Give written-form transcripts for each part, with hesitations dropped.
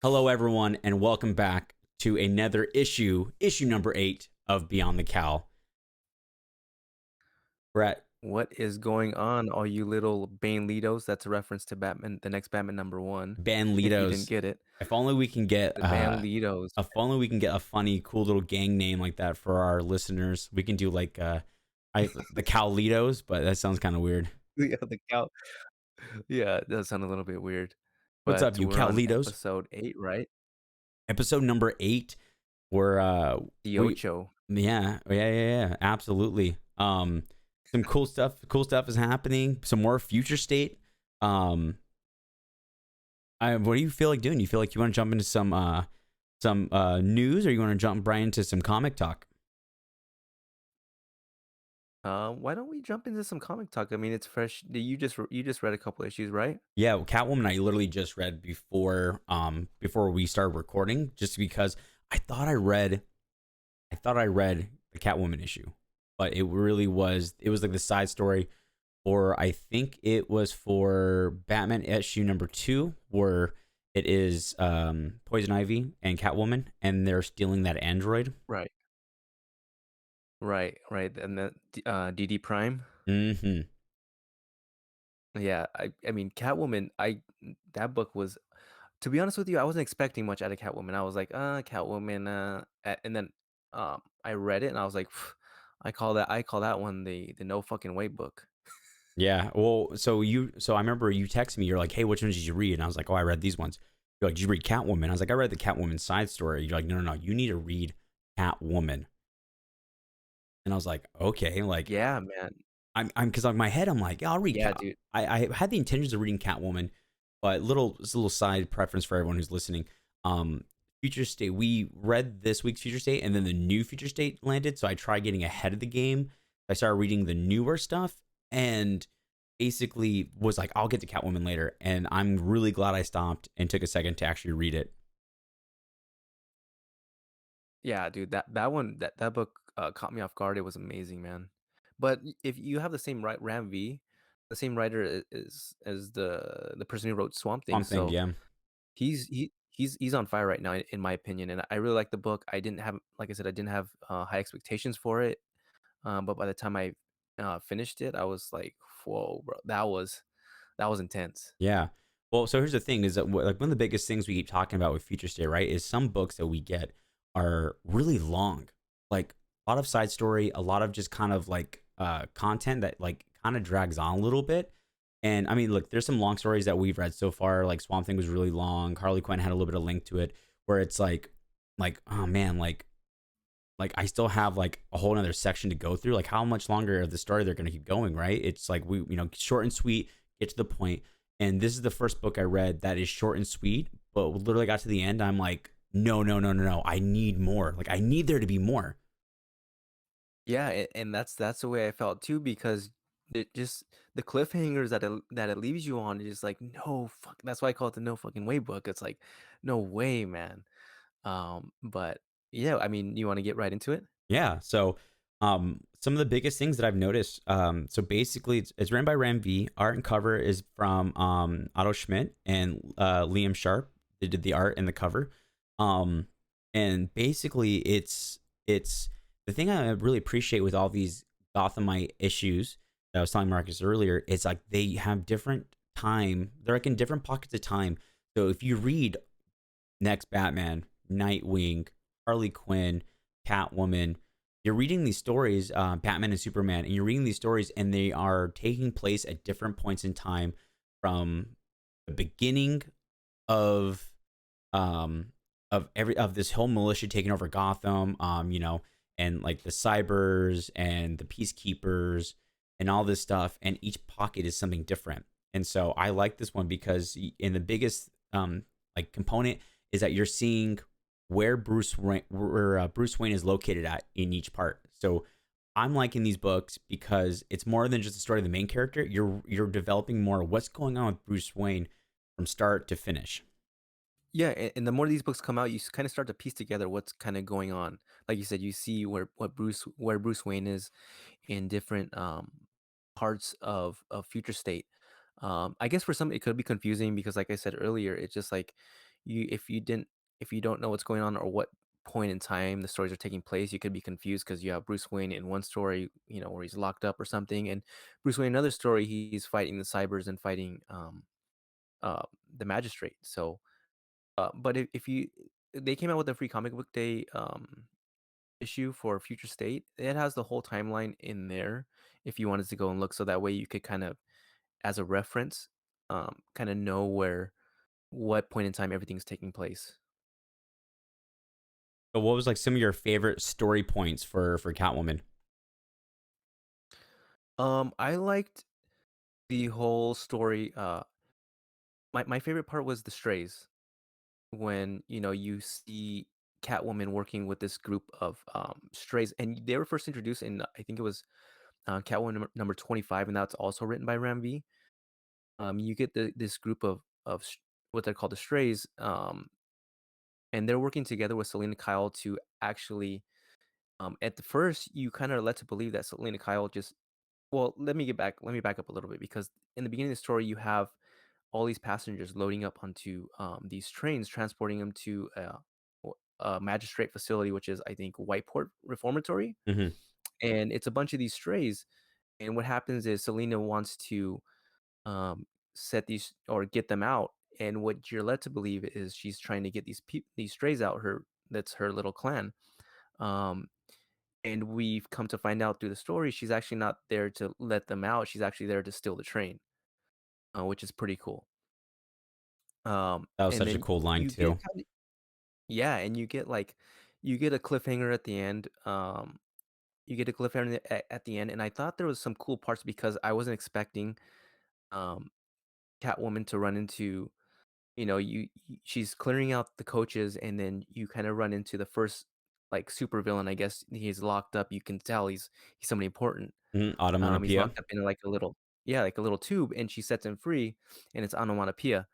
Hello, everyone, and welcome back to another issue number 8 of Beyond the Cowl. We're at What is going on, all you little Banelitos? That's a reference to Batman, the next Batman #1. If you didn't Banlitos. get it, If only we can get, the Banelitos. if only we can get a funny, cool little gang name like that for our listeners. We can do like, the Cowlitos, but that sounds kind of weird. Yeah, the cow. Yeah, it does sound a little bit weird, What's up, but you we're on Cowlitos? episode 8, right? Episode number 8. We're, The we, Ocho. yeah, absolutely. Some cool stuff is happening. Some more future state. Um, what do you feel like doing? You feel like you want to jump into some news, or you want to jump right into some comic talk? Why don't we jump into some comic talk? I mean, it's fresh. You just read a couple issues, right? Yeah, Catwoman. I literally just read before we started recording, just because I thought I read the Catwoman issue, but it was like the side story, or I think it was for Batman issue number 2, where it is Poison Ivy and Catwoman, and they're stealing that android. Right, right. And the DD Prime. Mm-hmm. Yeah, I mean, Catwoman. That book was. To be honest with you, I wasn't expecting much out of Catwoman. I was like, Catwoman, and then I read it and I was like, I call that one the no fucking way book. Yeah. Well, so I remember you texted me. You're like, "Hey, which ones did you read?" And I was like, "Oh, I read these ones." You're like, "Did you read Catwoman?" I was like, "I read the Catwoman side story." You're like, "No, no, no. You need to read Catwoman." And I was like, "Okay." Like, Yeah, man. I'm because on my head, I'm like, "Yeah, I'll read Yeah, Cat." dude. I had the intentions of reading Catwoman, but it's a little side preference for everyone who's listening. Um, Future State. We read this week's Future State, and then the new Future State landed. So I tried getting ahead of the game. I started reading the newer stuff, and basically was like, I'll get to Catwoman later. And I'm really glad I stopped and took a second to actually read it. Yeah, dude. That one that book caught me off guard. It was amazing, man. But if you have the same Ram V, the same writer is as the person who wrote Swamp Thing, Swamp Thing, so yeah. he's on fire right now, in my opinion, and I really like the book. I didn't have, like I said, I didn't have high expectations for it. But by the time I finished it, I was like, "Whoa, bro, that was intense." Yeah. Well, so here's the thing is that like one of the biggest things we keep talking about with Future State, right, is some books that we get are really long. Like a lot of side story, a lot of just kind of like content that like kind of drags on a little bit. And I mean, look, there's some long stories that we've read so far. Like Swamp Thing was really long. Harley Quinn had a little bit of link to it, where it's like oh man, like I still have like a whole another section to go through. Like how much longer of the story they're gonna keep going, right? It's like short and sweet, get to the point. And this is the first book I read that is short and sweet, but literally got to the end, I'm like, no, no, no, no, no. I need more. Like I need there to be more. Yeah, and that's the way I felt too, because it just the cliffhangers that it leaves you on is just like, no fuck. That's why I call it the no fucking way book. It's like, no way, man. But yeah, I mean, you want to get right into it? Yeah. So some of the biggest things that I've noticed, so basically it's written by Ram V. Art and cover is from Otto Schmidt and Liam Sharp. They did the art and the cover. Um and basically it's the thing I really appreciate with all these Gothamite issues that I was telling Marcus earlier, it's like they have different time, they're like in different pockets of time. So if you read next Batman, Nightwing, Harley Quinn, Catwoman. You're reading these stories, Batman and Superman, and you're reading these stories, and they are taking place at different points in time, from the beginning of of this whole militia taking over Gotham, and like the cybers and the peacekeepers and all this stuff, and each pocket is something different. And so I like this one because in the biggest like component is that you're seeing where Bruce Wayne is located at in each part. So I'm liking these books because it's more than just the story of the main character. You're developing more what's going on with Bruce Wayne from start to finish. Yeah, and the more these books come out, you kind of start to piece together what's kind of going on. Like you said, you see where Bruce Wayne is in different parts of future state. I guess for some it could be confusing because, like I said earlier, it's just like if you don't know what's going on or what point in time the stories are taking place, you could be confused because you have Bruce Wayne in one story, where he's locked up or something, and Bruce Wayne in another story, he's fighting the cybers and fighting uh the magistrate. So but if you they came out with a free comic book day issue for Future State. It has the whole timeline in there if you wanted to go and look, so that way you could kind of, as a reference, kind of know what point in time everything's taking place. So what was like some of your favorite story points for Catwoman? I liked the whole story. My favorite part was the strays, when you see Catwoman working with this group of strays, and they were first introduced in, I think it was Catwoman number 25, and that's also written by Ram V. You get this group of what they're called the strays, and they're working together with Selena Kyle to actually. At the first, you kind of led to believe that Selena Kyle just. Well, let me back up a little bit, because in the beginning of the story, you have all these passengers loading up onto these trains, transporting them to a magistrate facility, which is, I think, Whiteport Reformatory, Hmm. and it's a bunch of these strays. And what happens is Selena wants to um, set these or get them out, and what you're led to believe is she's trying to get these strays out. That's her little clan. Um, and we've come to find out through the story, she's actually not there to let them out. She's actually there to steal the train, which is pretty cool. That was And such a then cool line you get too. kind of, yeah, and you get a cliffhanger at the end. You get a cliffhanger at the end, and I thought there was some cool parts because I wasn't expecting um Catwoman to run into, she's clearing out the coaches, and then you kind of run into the first like super villain. I guess he's locked up. You can tell he's somebody important. Mhm, He's Automatopoeia. locked up in like a little, yeah, like a little tube, and she sets him free, and it's onomatopoeia.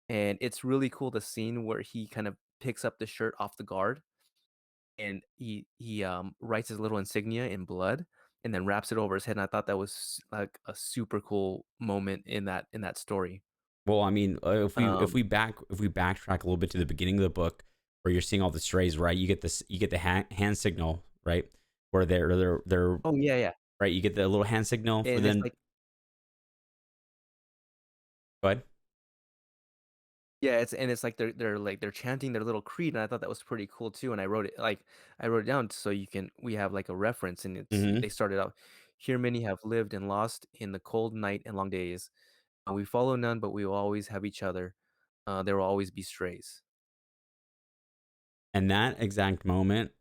And it's really cool, the scene where he kind of picks up the shirt off the guard, and he writes his little insignia in blood, and then wraps it over his head. And I thought that was like a super cool moment in that story. Well, I mean, Um, if we backtrack a little bit to the beginning of the book, where you're seeing all the strays, right? You get the hand signal, right? Where they're oh yeah, yeah, right. You get the little hand signal for and it's then. like, Go ahead. yeah, it's like they're chanting their little creed, and I thought that was pretty cool too. And I wrote it down so we have like a reference, and Hmm. they started out, here many have lived and lost in the cold night and long days. We follow none, but we will always have each other. There will always be strays. And that exact moment,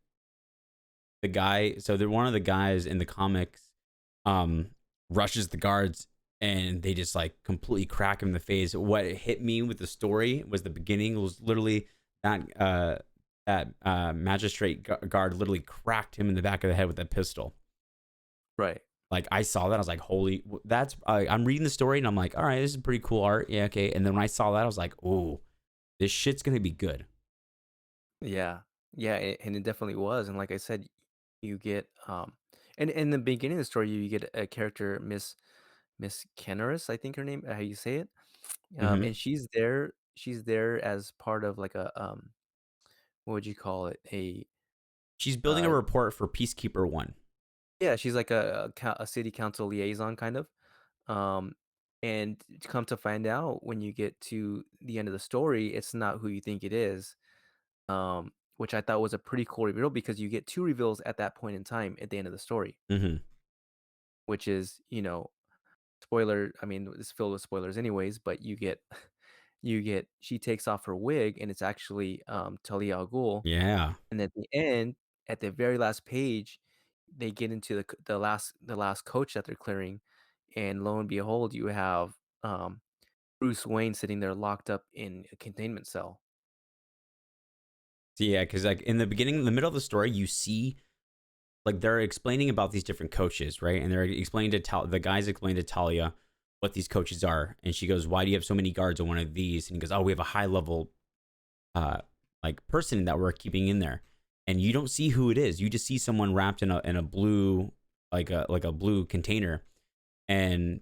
the guy. So they're one of the guys in the comics, um, rushes the guards, and they just like completely crack him in the face. What hit me with the story was the beginning was literally that magistrate guard literally cracked him in the back of the head with a pistol. Right. Like I saw that, I was like, "Holy!" That's I'm reading the story and I'm like, "All right, this is pretty cool art." Yeah, okay. And then when I saw that, I was like, "Oh, this shit's gonna be good." Yeah. Yeah, and it definitely was. And like I said, you get and in the beginning of the story, you get a character, Miss Kenneris, I think her name, how you say it. Hmm. And she's there as part of like a what would you call it? She's building a Uh report for Peacekeeper One. yeah, she's like a city council liaison kind of. Um and to come to find out, when you get to the end of the story, it's not who you think it is. Which I thought was a pretty cool reveal, because you get two reveals at that point in time at the end of the story, Hmm. which is, spoiler. I mean, it's filled with spoilers anyways, but she takes off her wig, and it's actually Talia al Ghul. Yeah. And at the end, at the very last page, they get into the last coach that they're clearing, and lo and behold, you have um Bruce Wayne sitting there locked up in a containment cell. So yeah, because like in the beginning, in the middle of the story, you see like they're explaining about these different coaches, right? And they're explaining to the guys explain to Talia what these coaches are, and she goes, "Why do you have so many guards on one of these?" And he goes, "Oh, we have a high level uh like person that we're keeping in there." And you don't see who it is. You just see someone wrapped in a blue like a blue container. And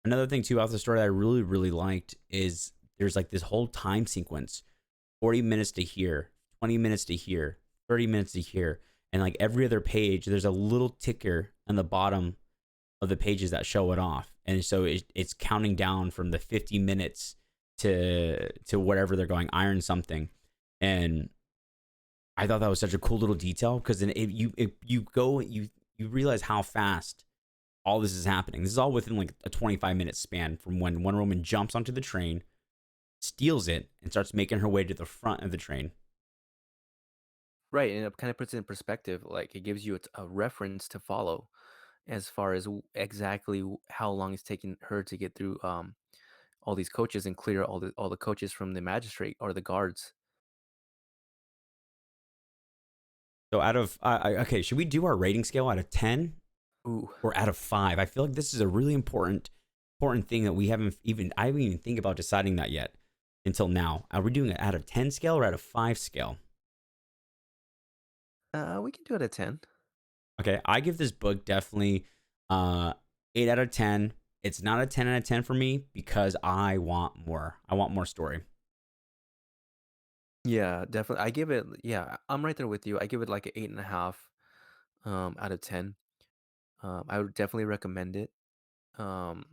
another thing too about the story that I really liked is there's like this whole time sequence 40 minutes to here, 20 minutes to here, 30 minutes to here. And like every other page, there's a little ticker on the bottom of the pages that show it off. And so it's counting down from the 50 minutes to whatever they're going, iron something. And I thought that was such a cool little detail because then you realize how fast all this is happening. This is all within like a 25-minute span from when Wonder Woman jumps onto the train, steals it, and starts making her way to the front of the train. Right, and it kind of puts it in perspective. Like it gives you a reference to follow as far as exactly how long it's taking her to get through all these coaches and clear all the coaches from the magistrate or the guards. So out of okay, should we do our rating scale out of 10 Ooh, or out of 5? I feel like this is a really important thing that I haven't even think about deciding that yet until now. Are we doing it out of 10 scale or out of 5 scale? we can do it at 10. Okay, I give this book definitely 8 out of 10. It's not a 10 out of 10 for me because I want more. I want more story. Yeah, definitely. I give it. Yeah, I'm right there with you. I give it like an 8.5 out of 10. I would definitely recommend it. Um,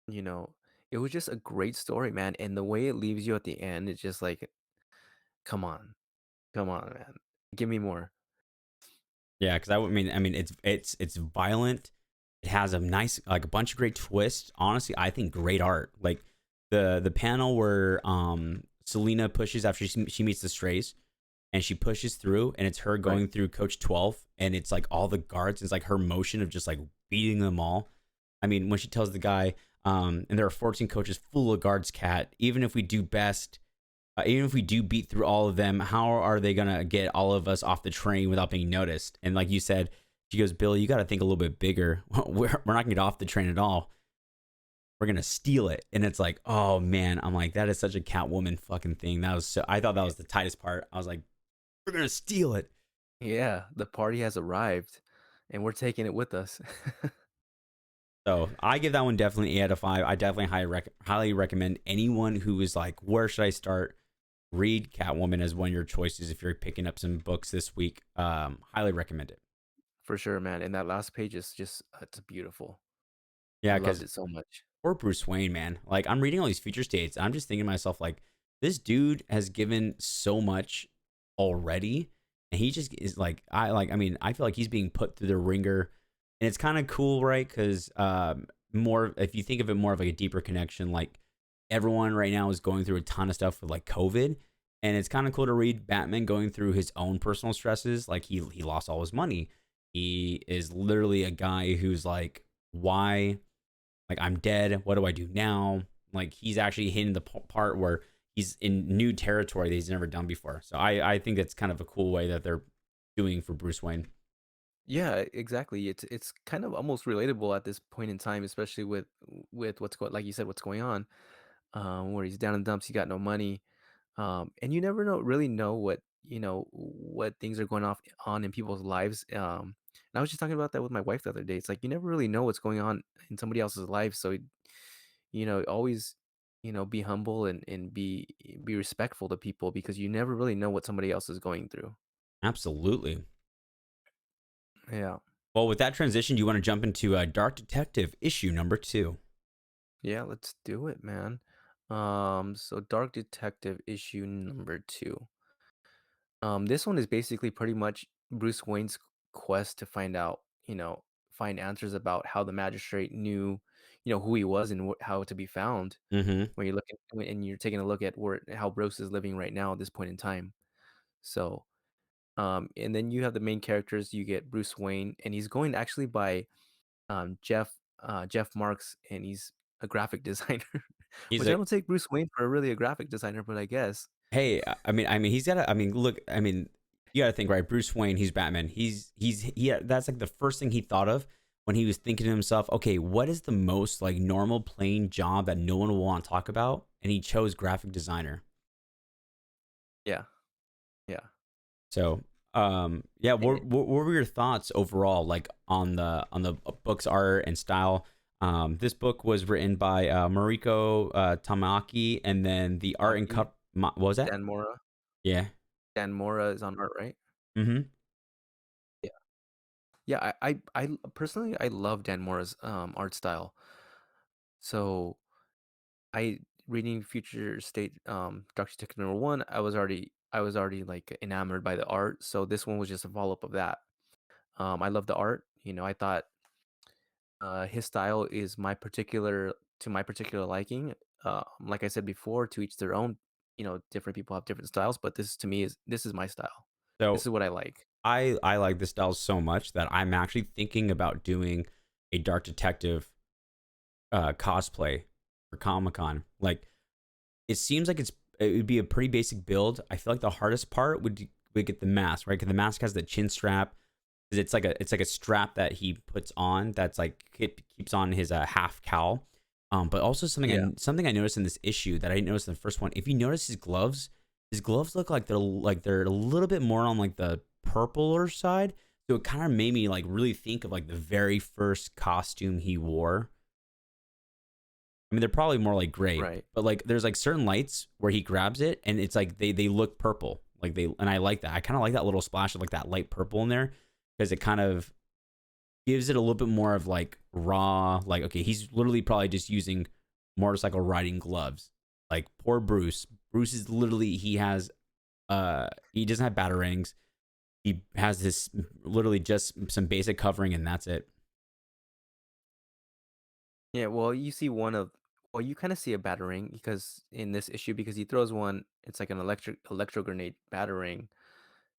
you know, it was just a great story, man, and the way it leaves you at the end, it's just like, come on, come on, man, give me more. Yeah, because I mean, it's violent. It has a nice, like a bunch of great twists. Honestly, I think great art. Like the panel where Selena pushes after she meets the Strays, and she pushes through, and it's her Right. going through Coach 12, and it's like all the guards. It's like her motion of just like beating them all. I mean, when she tells the guy, and there are 14 coaches full of guards, cat. Even if we do beat through all of them, how are they gonna get all of us off the train without being noticed? And like you said, she goes, Billy, you got to think a little bit bigger. We're not gonna get off the train at all. We're gonna steal it. And it's like, oh man, I'm like, that is such a Catwoman fucking thing. That was so. I thought that was the tightest part. I was like, we're gonna steal it. Yeah, the party has arrived, and we're taking it with us. So I give that one definitely 8 out of 5. I definitely highly recommend anyone who is like, where should I start? Read Catwoman as one of your choices if you're picking up some books this week. Highly recommend it. For sure, man. And that last page is just it's beautiful. I Yeah, loved because it so much. poor Bruce Wayne, man. Like I'm reading all these future states. I'm just thinking to myself, like, this dude has given so much already, and he just is like, I mean, I feel like he's being put through the ringer, and it's kind of cool, right? Because more if you think of it more of like a deeper connection, like everyone right now is going through a ton of stuff with like COVID. And it's kind of cool to read Batman going through his own personal stresses. Like he lost all his money. He is literally a guy who's like, why? Like I'm dead. What do I do now? Like he's actually hitting the part where he's in new territory that he's never done before. So I think that's kind of a cool way that they're doing for Bruce Wayne. Yeah, exactly. It's kind of almost relatable at this point in time, especially with what's going, like you said, what's going on. Where he's down in the dumps, he got no money, and you never really know what things are going off on in people's lives. And I was just talking about that with my wife the other day. It's like you never really know what's going on in somebody else's life, so always be humble and be respectful to people because you never really know what somebody else is going through. Absolutely. Yeah. Well, with that transition, do you want to jump into Dark Detective issue number 2? Yeah, let's do it, man. So Dark Detective issue number 2. This one is basically pretty much Bruce Wayne's quest to find answers about how the magistrate knew, who he was and how to be found. Mm-hmm. And you're taking a look at how Bruce is living right now at this point in time. So, and then you have the main characters. You get Bruce Wayne, and he's going actually by Jeff Marks, and he's a graphic designer, He's which I a don't take Bruce Wayne for really a graphic designer, but I guess. Hey, I mean, he's got to. I mean, look, I mean, you got to think, right? Bruce Wayne, he's Batman. That's like the first thing he thought of when he was thinking to himself, okay, what is the most like normal, plain job that no one will want to talk about? And he chose graphic designer. Yeah, yeah. So, yeah, And what were your thoughts overall, like on the book's art and style? This book was written by Mariko Tamaki, and then the art and Maki, cup. What was that? Dan Mora. Yeah. Dan Mora is on art, right? Mm-hmm. Yeah. Yeah, personally I love Dan Mora's art style. So I reading Future State Dark Detective number one, I was already like enamored by the art. So this one was just a follow-up of that. I love the art. I thought his style is my particular liking. Like I said before, to each their own. Different people have different styles, but this is my style. This So is what I like. I like this style so much that I'm actually thinking about doing a Dark Detective cosplay for Comic Con. Like, it seems like it would be a pretty basic build. I feel like the hardest part would get the mask, right? Because the mask has the chin strap. 'Cause it's like a strap that he puts on that's like it keeps on his half cowl. But also Yeah. something I noticed in this issue that I didn't notice in the first one. If you notice his gloves look like they're a little bit more on like the purpler side. So it kind of made me like really think of like the very first costume he wore. I mean, they're probably more like gray, Right. but like there's like certain lights where he grabs it and it's like they look purple. And I like that. I kind of like that little splash of like that light purple in there because it kind of gives it a little bit more of like raw, like, okay, he's literally probably just using motorcycle riding gloves. Like, poor Bruce. Bruce is literally, he doesn't have batarangs. He has this literally just some basic covering and that's it. Yeah, well, you kind of see a batarang because in this issue because he throws one, it's like an electro grenade batarang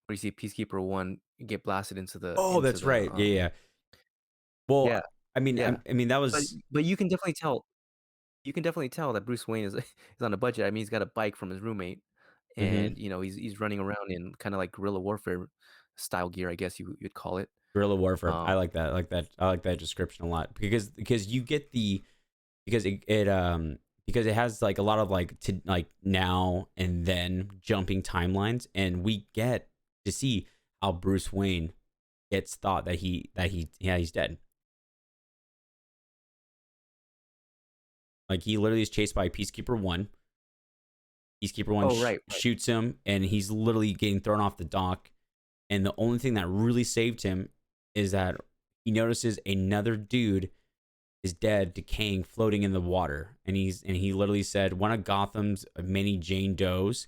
where you see Peacekeeper one get blasted into the Oh, into that's the right. Yeah, yeah. Well, yeah, I mean, yeah. I mean that But was but you can definitely tell that Bruce Wayne is is on a budget. I mean, he's got a bike from his roommate, mm-hmm. and he's running around in kind of like guerrilla warfare style gear, I guess you'd call it. Guerrilla warfare. Um, I like that. I like that. I like that description a lot because you get the because it has like a lot of like to like now and then jumping timelines, and we get to see how Bruce Wayne gets thought that he's dead. Like, he literally is chased by Peacekeeper One. Peacekeeper One oh right, right. shoots him, and he's literally getting thrown off the dock. And the only thing that really saved him is that he notices another dude is dead, decaying, floating in the water. And he literally said, one of Gotham's many Jane Does,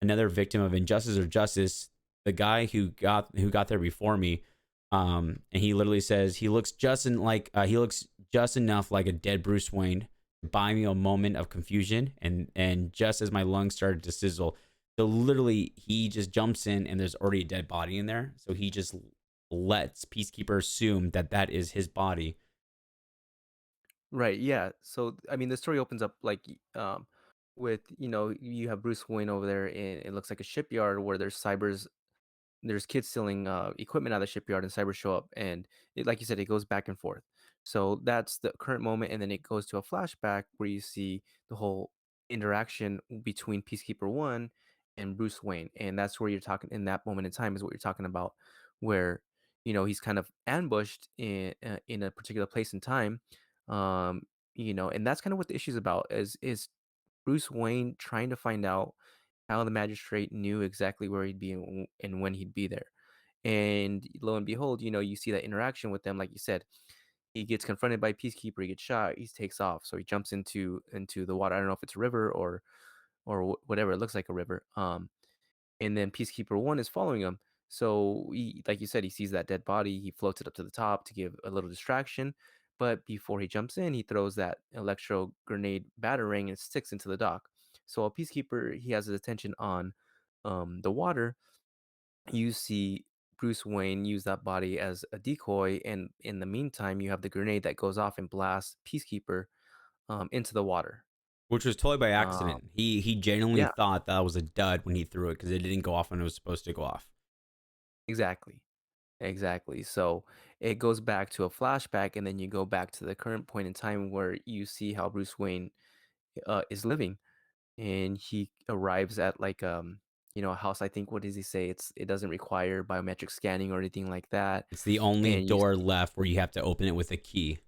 another victim of injustice or justice, the guy who got there before me. And he literally says he looks just enough like a dead Bruce Wayne to buy me a moment of confusion. And just as my lungs started to sizzle, so literally he just jumps in and there's already a dead body in there. So he just lets Peacekeeper assume that that is his body. Right, yeah. So I mean, the story opens up like with you have Bruce Wayne over there, and it looks like a shipyard where there's kids stealing equipment out of the shipyard, and cybers show up, and like you said, it goes back and forth. So that's the current moment, and then it goes to a flashback where you see the whole interaction between Peacekeeper One and Bruce Wayne, and that's where you're talking. In that moment in time is what you're talking about, where he's kind of ambushed in a particular place and time, um, and that's kind of what the issue is about. Is Bruce Wayne trying to find out how the magistrate knew exactly where he'd be and when he'd be there. And lo and behold, you see that interaction with them, like you said. He gets confronted by Peacekeeper, he gets shot, he takes off. So he jumps into the water. I don't know if it's a river or whatever. It looks like a river. And then Peacekeeper One is following him. So he, like you said, he sees that dead body. He floats it up to the top to give a little distraction. But before he jumps in, he throws that electro grenade batarang and it sticks into the dock. So a Peacekeeper, he has his attention on the water. You see Bruce Wayne use that body as a decoy, and in the meantime, you have the grenade that goes off and blasts Peacekeeper into the water. Which was totally by Um, accident. He genuinely yeah, thought that was a dud when he threw it because it didn't go off when it was supposed to go off. exactly. Exactly. So it goes back to a flashback, and then you go back to the current point in time where you see how Bruce Wayne is living, and he arrives at like a house. I think what does he say? It doesn't require biometric scanning or anything like that. It's the only And you door left where you have to open it with a key.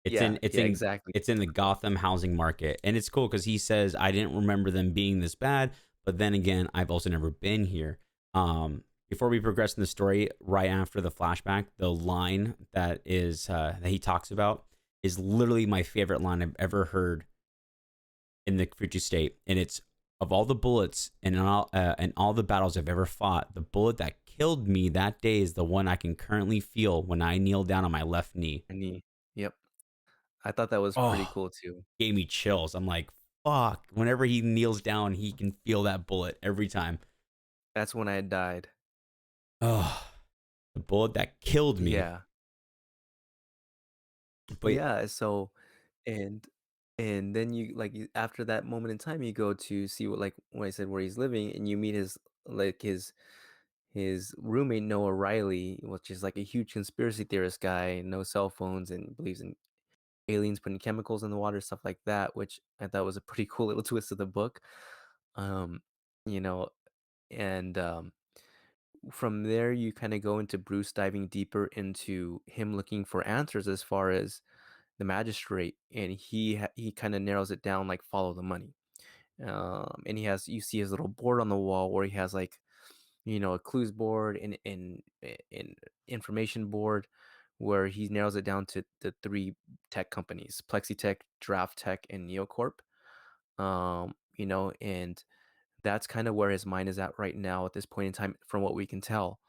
It's yeah, in it's yeah, in exactly. it's in the Gotham housing market, and it's cool because he says I didn't remember them being this bad, but then again, I've also never been here. Before we progress in the story, right after the flashback, the line that he talks about is literally my favorite line I've ever heard in the future state, and it's of all the bullets and all the battles I've ever fought, the bullet that killed me that day is the one I can currently feel when I kneel down on my left knee. And yep. I thought that was pretty Oh, cool too. gave me chills. I'm like, fuck. Whenever he kneels down, he can feel that bullet every time. That's when I had died. Oh, the bullet that killed me. Yeah. But Yeah, so and and then after that moment in time you go to see what, like when I said where he's living, and you meet his roommate Noah Riley, which is like a huge conspiracy theorist guy, no cell phones, and believes in aliens putting chemicals in the water, stuff like that, which I thought was a pretty cool little twist of the book. Um, you know, and from there you kind of go into Bruce diving deeper into him looking for answers as far as the magistrate, and he kind of narrows it down like follow the money. And you see his little board on the wall where he has like a clues board and information board where he narrows it down to the three tech companies: Plexitech, Draft Tech, and Neocorp. And that's kind of where his mind is at right now at this point in time, from what we can tell,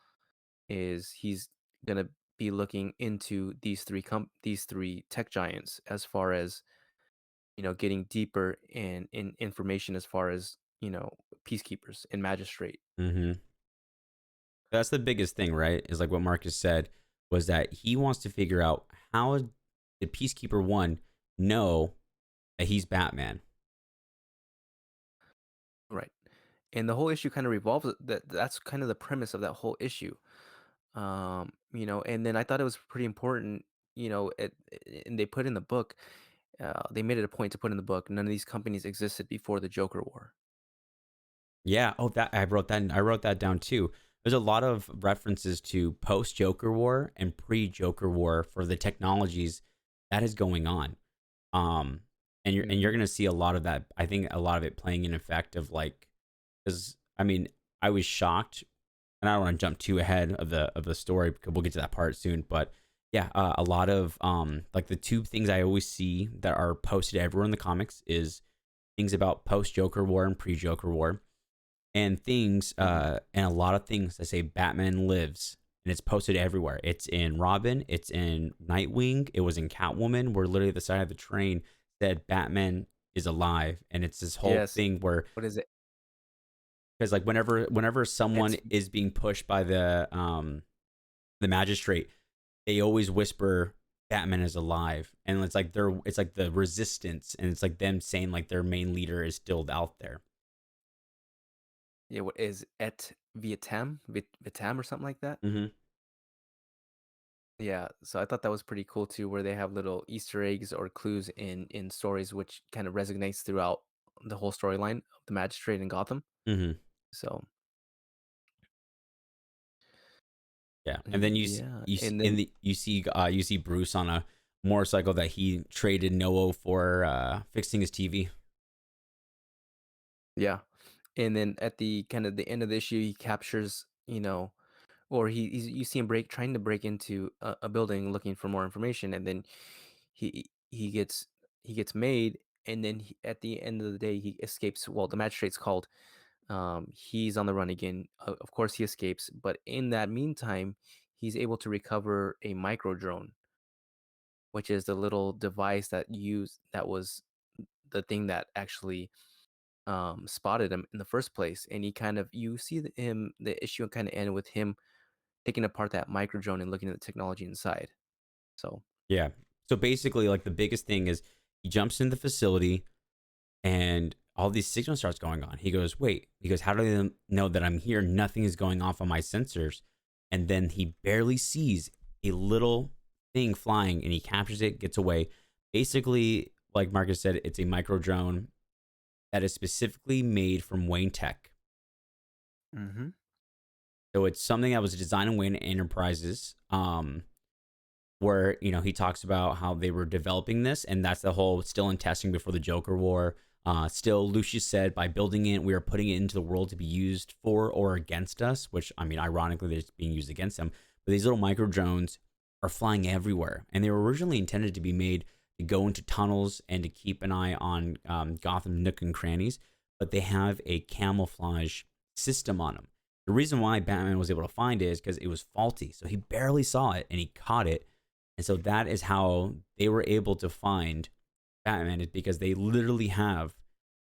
is he's gonna be looking into these three tech giants as far as getting deeper in information as far as peacekeepers and magistrate. mm-hmm. That's the biggest thing, right? Is like what Marcus said was that he wants to figure out how did Peacekeeper One know that he's Batman. Right. And the whole issue kind of revolves that's kind of the premise of that whole issue. And then I thought it was pretty important, and they put in the book, they made it a point to put in the book, none of these companies existed before the Joker War. Yeah. Oh, that I wrote that. I wrote that down too. There's a lot of references to post Joker War and pre Joker War for the technologies that is going on. Um, and you're Hmm. gonna see a lot of that. I think a lot of it playing an effect of like, because I mean, I was shocked, and I don't want to jump too ahead of the story because we'll get to that part soon. But yeah, a lot of like the two things I always see that are posted everywhere in the comics is things about post Joker War and pre Joker War, and things Hmm. and a lot of things that say Batman lives, and it's posted everywhere. It's in Robin, it's in Nightwing, it was in Catwoman, where literally the side of the train said Batman is alive, and it's this whole Yes. thing where What is it? because like whenever someone It's is being pushed by the magistrate, they always whisper Batman is alive, and it's like the resistance, and it's like them saying like their main leader is still out there. Yeah, what is et Vitam or something like that? Hmm. Yeah, so I thought that was pretty cool too, where they have little Easter eggs or clues in stories, which kind of resonates throughout the whole storyline of the magistrate in Gotham. Hmm. So Yeah, and then yeah, you and in then the you see Bruce on a motorcycle that he traded Noah for fixing his TV. yeah, and then at the kind of the end of the issue, he captures, or you see him trying to break into a building looking for more information, and then he gets made, and then at the end of the day, he escapes. Well, the magistrate's called. He's on the run again. Of course, he escapes, but in that meantime, he's able to recover a micro drone, which is the little device that was the thing that actually spotted him in the first place. And he kind of you see the issue kind of end with him taking apart that micro drone and looking at the technology inside. So Yeah. So basically, like the biggest thing is he jumps in the facility and all these signals starts going on. He goes, wait. He goes, how do they know that I'm here? Nothing is going off on my sensors. And then he barely sees a little thing flying, and he captures it, gets away. Basically, like Marcus said, it's a micro drone that is specifically made from Wayne Tech. hmm So it's something that was designed in Wayne Enterprises. Where he talks about how they were developing this, and that's the whole still in testing before the Joker War. Still, Lucius said, by building it, we are putting it into the world to be used for or against us, which, I mean, ironically, they're being used against them. But these little micro drones are flying everywhere. And they were originally intended to be made to go into tunnels and to keep an eye on Gotham nook and crannies, but they have a camouflage system on them. The reason why Batman was able to find it is because it was faulty. So he barely saw it and he caught it. And so that is how they were able to find Batman, is because they literally have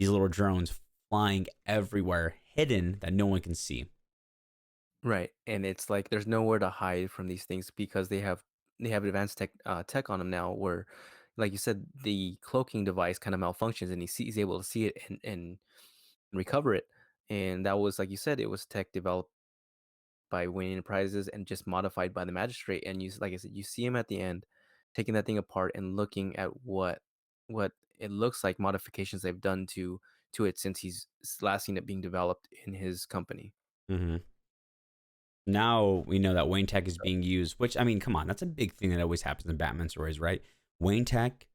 these little drones flying everywhere, hidden, that no one can see. Right, and it's like there's nowhere to hide from these things because they have advanced tech on them now where, like you said, the cloaking device kind of malfunctions and he's able to see it and recover it. And that was, like you said, it was tech developed by winning prizes and just modified by the magistrate. And like I said, you see him at the end taking that thing apart and looking at what it looks like modifications they've done to it since he's last seen it being developed in his company. Mm-hmm. Now we know that Wayne Tech is being used, which, I mean, come on, that's a big thing that always happens in Batman stories, right? Wayne Tech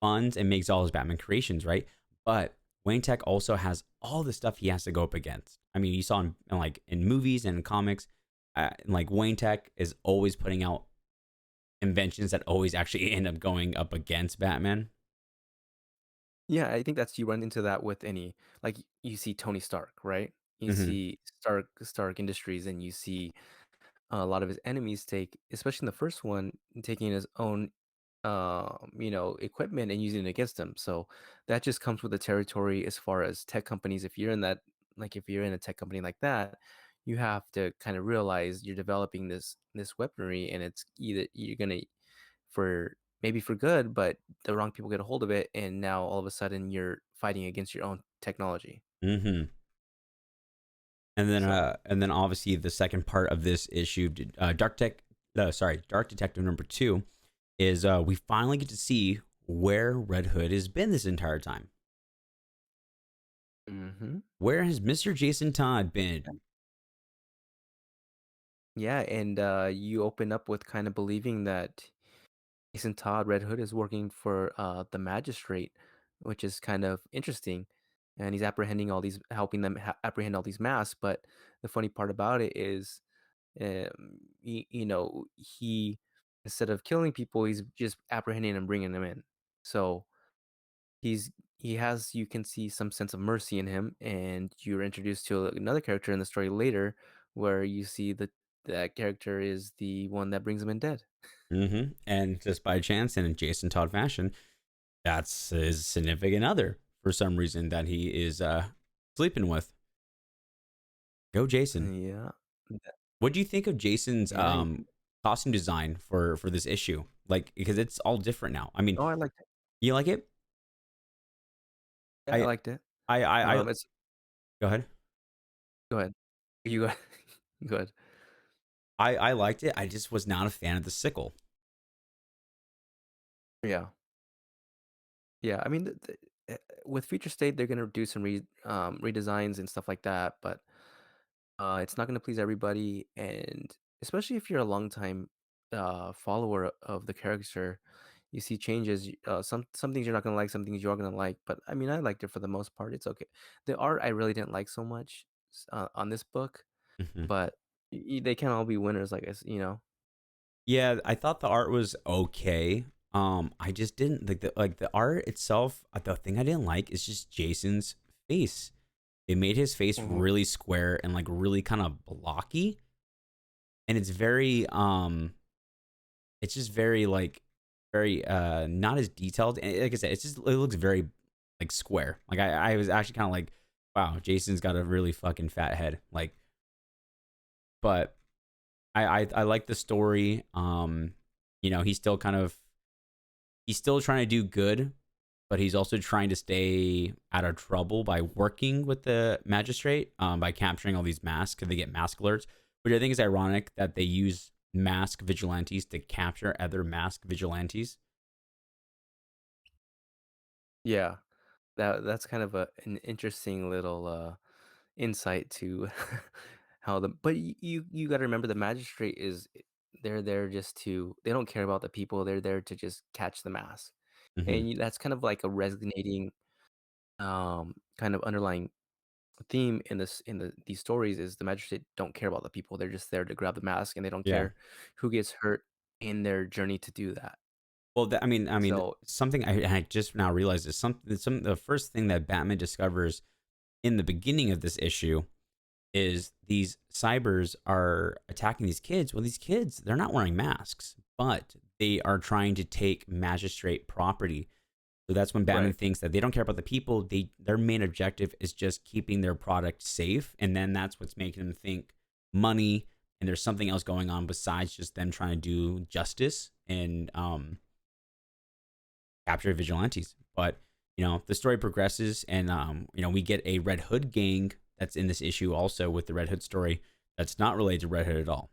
funds and makes all his Batman creations, right? But Wayne Tech also has all the stuff he has to go up against. I mean, you saw in like in movies and in comics, like Wayne Tech is always putting out inventions that always actually end up going up against Batman. Yeah, I think that's you run into that with any like you see Tony Stark, right? You Mm-hmm. see Stark Industries, and you see a lot of his enemies take, especially in the first one, taking his own, equipment and using it against him. So that just comes with the territory as far as tech companies. If you're in that, like if you're in a tech company like that, you have to kind of realize you're developing this weaponry, and it's either you're gonna for maybe for good, but the wrong people get a hold of it, and now all of a sudden you're fighting against your own technology. Mm-hmm. So, And then obviously the second part of this issue, Dark Detective number 2, is we finally get to see where Red Hood has been this entire time. hmm Where has Mr. Jason Todd been? yeah, and you open up with kind of believing that Jason Todd Red Hood is working for the magistrate, which is kind of interesting. And he's apprehending all these, helping them apprehend all these masks. But the funny part about it is, he instead of killing people, he's just apprehending and bringing them in. So he has, you can see some sense of mercy in him, and you're introduced to another character in the story later, where you see that that character is the one that brings him in dead. Mm-hmm. And just by chance, and in Jason Todd fashion, that's his significant other for some reason that he is sleeping with. Go Jason. Yeah. What do you think of Jason's Yeah. costume design for this issue? Like, because it's all different now. I mean, Oh, I liked it. you like it? Yeah, I I liked it. I It's go ahead. Go ahead. You go. Go ahead. I liked it. I just was not a fan of the sickle. Yeah. Yeah. I mean, with Future State, they're gonna do some redesigns and stuff like that, but it's not gonna please everybody, and especially if you're a longtime follower of the character, you see changes. Some things you're not gonna like, some things you're gonna like. But I mean, I liked it for the most part. It's okay. The art I really didn't like so much on this book, Hmm. but they can't all be winners, I guess. Yeah, I thought the art was okay. I just didn't like the art itself. The thing I didn't like is just Jason's face. They made his face Mhm. really square and like really kind of blocky, and it's just very like very not as detailed. And like I said, it looks very like square. Like I was actually kind of like, wow, Jason's got a really fucking fat head. Like, but I like the story. He's still he's still trying to do good, but he's also trying to stay out of trouble by working with the magistrate, by capturing all these masks. They get mask alerts, which I think is ironic that they use mask vigilantes to capture other mask vigilantes. Yeah, that's kind of an interesting little insight to how the but you got to remember the magistrate is they're there just to they don't care about the people, they're there to just catch the mask. Hmm. And that's kind of like a resonating. kind of underlying theme in this in these stories is the magistrate don't care about the people. They're just there to grab the mask, and they don't Yeah. care who gets hurt in their journey to do that. Well, I mean, So something I just now realized is some the first thing that Batman discovers in the beginning of this issue is these cybers are attacking these kids. Well, these kids, they're not wearing masks, but they are trying to take magistrate property. So that's when Batman right, thinks that they don't care about the people. Their main objective is just keeping their product safe, and then that's what's making them think money. And there's something else going on besides just them trying to do justice and capture vigilantes. But the story progresses, and we get a Red Hood gang that's in this issue also with the Red Hood story that's not related to Red Hood at all.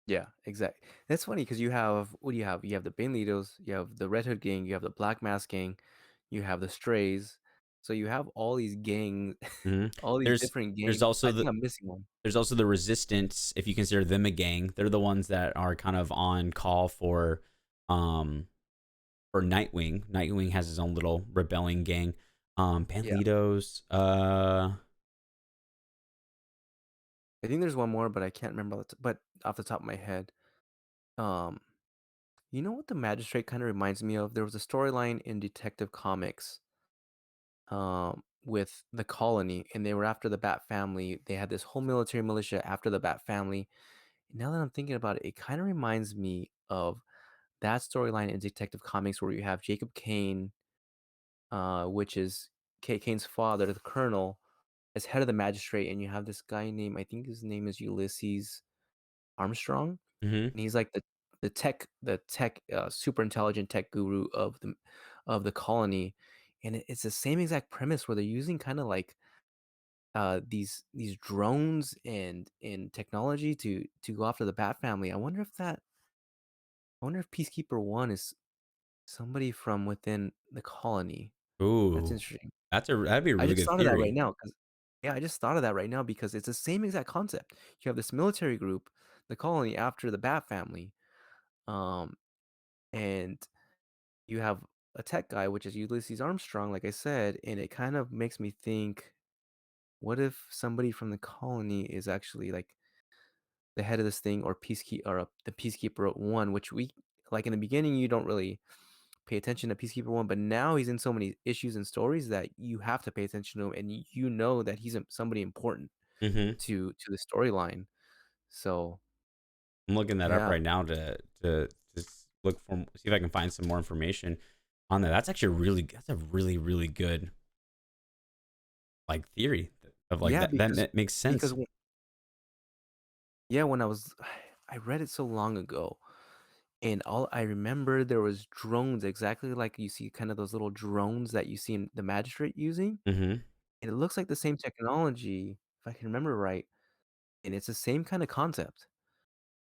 yeah, exactly. That's funny because you have what do you have? You have the Bandolitos, you have the Red Hood gang, you have the Black Mask gang, you have the Strays. So you have all these gangs, hmm all these There's different there's gangs. also I think I'm missing one. there's also the Resistance, if you consider them a gang. They're the ones that are kind of on call um for Nightwing. Nightwing has his own little rebelling gang. Yeah, Bandolitos. I think there's one more, but I can't remember. But off the top of my head, um, you know what the Magistrate kind of reminds me of? There was a storyline in Detective Comics, with the Colony, and they were after the Bat family. They had this whole military militia after the Bat family. Now that I'm thinking about it, it kind of reminds me of that storyline in Detective Comics where you have Jacob Kane, which is Kane's father, the Colonel, as head of the Magistrate, and you have this guy named I think his name is Ulysses Armstrong, hmm and he's like the tech super intelligent tech guru of the colony, and it's the same exact premise where they're using kind of like these drones and technology to go after the Bat family. I wonder if Peacekeeper One is somebody from within the colony. That's Ooh, interesting. that'd be a I really just good thought of that right theory. now because yeah, I just thought of that right now because it's the same exact concept. You have this military group, the colony after the Bat family, um, and you have a tech guy, which is Ulysses Armstrong, like I said, and it kind of makes me think, what if somebody from the colony is actually like the head of this thing, or the Peacekeeper One, which we like in the beginning you don't really pay attention to Peacekeeper One, but now he's in so many issues and stories that you have to pay attention to him, and you know that he's somebody important hmm to the storyline. So I'm looking that up yeah, right now to just look for see if I can find some more information on that. That's a really really good like theory of like yeah, that makes because sense. yeah, when I read it so long ago, and all I remember there was drones exactly like you see kind of those little drones that you see in the Magistrate using, hmm and it looks like the same technology if I can remember right, and it's the same kind of concept.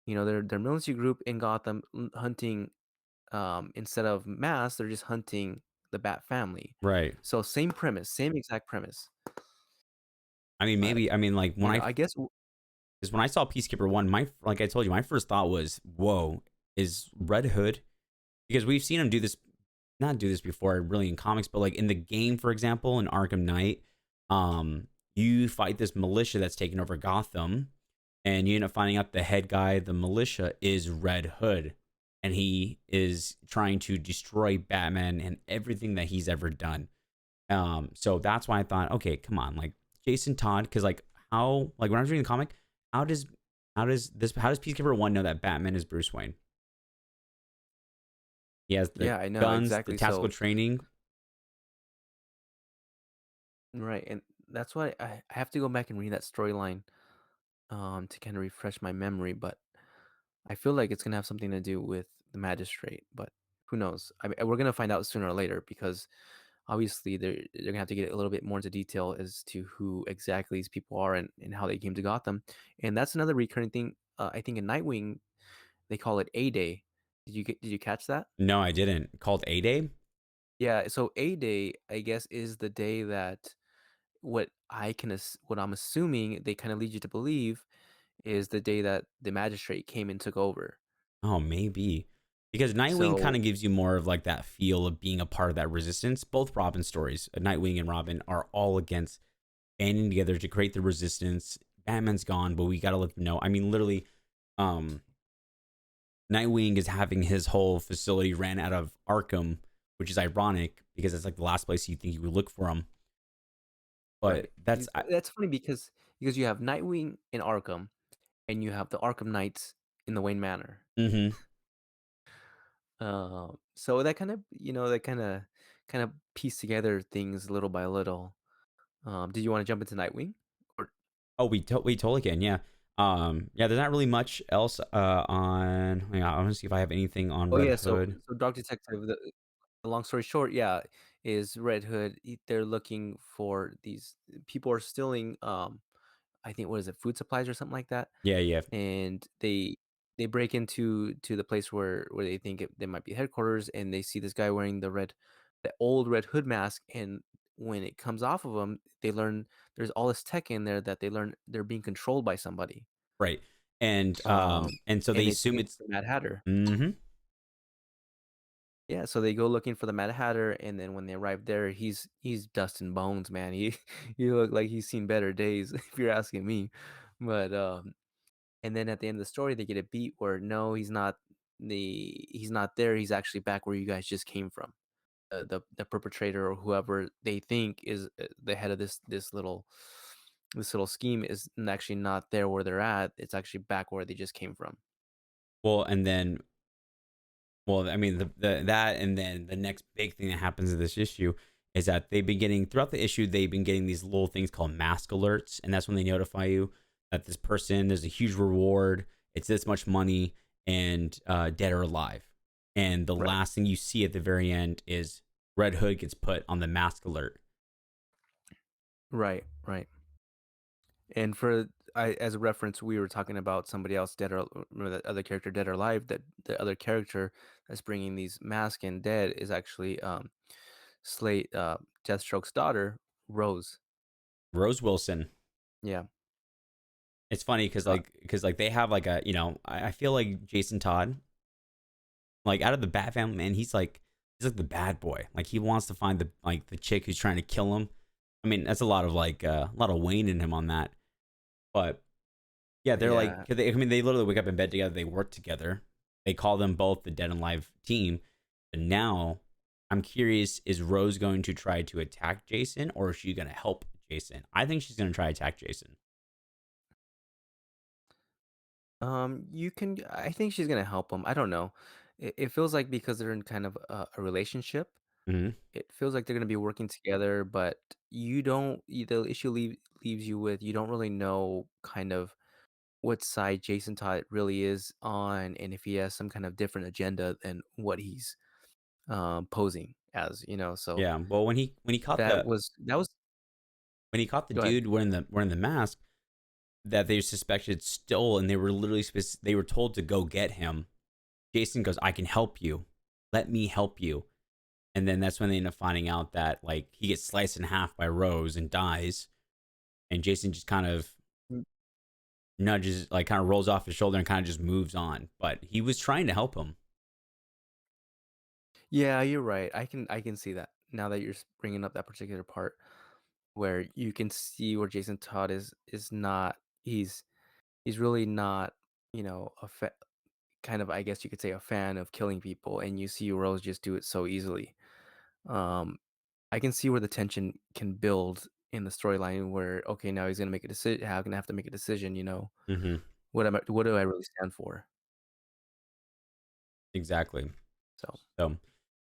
They're military group in Gotham hunting. Instead of mass, they're just hunting the Bat family. Right. So same premise, same exact premise. I mean, But maybe I mean like I guess because when I saw Peacekeeper One, my like I told you, my first thought was, "Whoa, is Red Hood?" Because we've seen him do this, not do this before, really in comics, but like in the game, for example, in Arkham Knight, you fight this militia that's taking over Gotham, and you end up finding out the head guy, of the militia, is Red Hood, and he is trying to destroy Batman and everything that he's ever done. So that's why I thought, okay, come on, like Jason Todd, because like how, like when I was reading the comic, how does how does Peacekeeper One know that Batman is Bruce Wayne? He has the yeah, I know guns, the exactly. tactical So training. right, and that's why I have to go back and read that storyline to kind of refresh my memory, but I feel like it's gonna have something to do with the Magistrate, but who knows? I mean, we're gonna find out sooner or later because obviously they're gonna have to get a little bit more into detail as to who exactly these people are and how they came to Gotham. And that's another recurring thing. I think in Nightwing they call it A Day. Did you catch that? No, I didn't. Called A Day. Yeah. So A Day, I guess, is the day that what I'm assuming they kind of lead you to believe is the day that the Magistrate came and took over. Oh, maybe. Because Nightwing kind So of gives you more of like that feel of being a part of that resistance. Both Robin stories, Nightwing and Robin, are all against banding together to create the resistance. Batman's gone, but we got to let them know. I mean, literally, um, Nightwing is having his whole facility ran out of Arkham, which is ironic because it's like the last place you think you would look for him. But right, that's that's funny because you have Nightwing in Arkham, and you have the Arkham Knights in the Wayne Manor. mm-hmm. So that kind of piece together things little by little. Did you want to jump into Nightwing? Or Oh, we totally can, yeah. Yeah, there's not really much else on. Hang on, I want to see if I have anything on oh Red yeah, so Hood. so Dog Detective. The long story short, yeah, is Red Hood. They're looking for these people are stealing. I think what is it, food supplies or something like that, Yeah, yeah, and they break into the place where they think they might be headquarters, and they see this guy wearing the old Red Hood mask, and when it comes off of him, they learn there's all this tech in there that they learn they're being controlled by somebody. right. And so they And they think assume it's it's. the Mad Hatter. Mm-hmm. Yeah, so they go looking for the Mad Hatter, and then when they arrive there, he's dust and bones, man. He look like he's seen better days, if you're asking me. But and then at the end of the story, they get a beat where no, he's not there. He's actually back where you guys just came from. The perpetrator or whoever they think is the head of this little scheme is actually not there where they're at. It's actually back where they just came from. Well, and then, well, I mean, the that, and then the next big thing that happens in this issue is that they've been getting throughout the issue. They've been getting these little things called mask alerts, and that's when they notify you that this person, there's a huge reward. It's this much money, and dead or alive. And the Right, last thing you see at the very end is Red Hood gets put on the mask alert. right, right. And as a reference, we were talking about somebody else dead or remember that other character dead or alive. That the other character that's bringing these mask and dead is actually Slate Deathstroke's daughter, Rose. Rose Wilson. Yeah. It's funny because they have like a, I feel like Jason Todd, like out of the Bat family, man, he's like the bad boy. Like he wants to find the chick who's trying to kill him. I mean, that's a lot of a lot of Wayne in him on that. But yeah, they're like, Yeah. I mean, they literally wake up in bed together. They work together. They call them both the Dead and Alive team. And now I'm curious, is Rose going to try to attack Jason, or is she going to help Jason? I think she's going to try to attack Jason. You can. I think she's gonna help him. I don't know. It feels like because they're in kind of a relationship, Hmm. it feels like they're gonna be working together. But the issue leaves you with you don't really know kind of what side Jason Todd really is on, and if he has some kind of different agenda than what he's posing as. So Yeah. Well, when he caught that was. the Go ahead. dude wearing the mask that they suspected stole, and they were literally they were told to go get him. Jason goes, "I can help you. Let me help you." And then that's when they end up finding out that like he gets sliced in half by Rose and dies, and Jason just kind of nudges, like kind of rolls off his shoulder and kind of just moves on. But he was trying to help him. Yeah, you're right. I can see that now that you're bringing up that particular part where you can see where Jason Todd is not he's really not kind of I guess you could say a fan of killing people, and you see Rose just do it so easily. Um, I can see where the tension can build in the storyline where okay now he's gonna make a decision. How gonna have to make a decision? Hmm. What do I really stand for? Exactly. So. So,